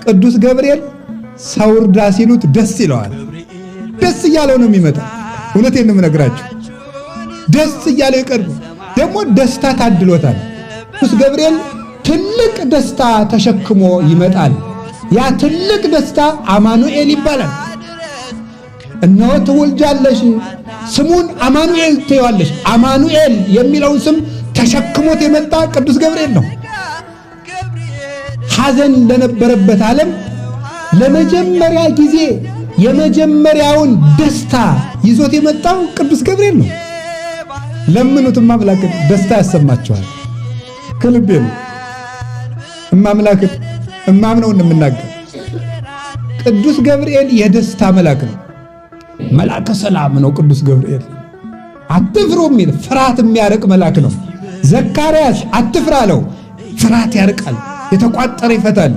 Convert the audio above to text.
ቅዱስ ገብርኤል ሰው እርዳ ሲሉት ደስ ይለዋል። ደስ እያለው ነው የሚመጣ። እውነቴን ነው የምነግራችሁ። ደስ እያለው ይቀርብ። ደግሞ ደስታ ታድሎታል። ቅዱስ ገብርኤል ትልቅ ደስታ ተሸክሞ ይመጣል። ያ ትልቅ ደስታ አማኑኤል ይባላል። እነሆ ትወልጃለሽ፣ ስሙን አማኑኤል ትይዋለሽ። አማኑኤል የሚለውን ስም ተሸክሞት የመጣ ቅዱስ ገብርኤል ነው። ሐዘን ለነበረበት ዓለም ለመጀመሪያ ጊዜ የመጀመሪያውን ደስታ ይዞት የመጣው ቅዱስ ገብርኤል ነው። ለምኑትም አምላክን ደስታ ያሰማቸዋል። ከልቤ ነው እማምላክን እማምነውን የምናገር። ቅዱስ ገብርኤል የደስታ መልአክ ነው። መልአከ ሰላም ነው ቅዱስ ገብርኤል። አትፍሩ የሚል ፍርሃት የሚያርቅ መልአክ ነው። ዘካርያስ አትፍራ አለው። ፍርሃት ያርቃል፣ የተቋጠረ ይፈታል።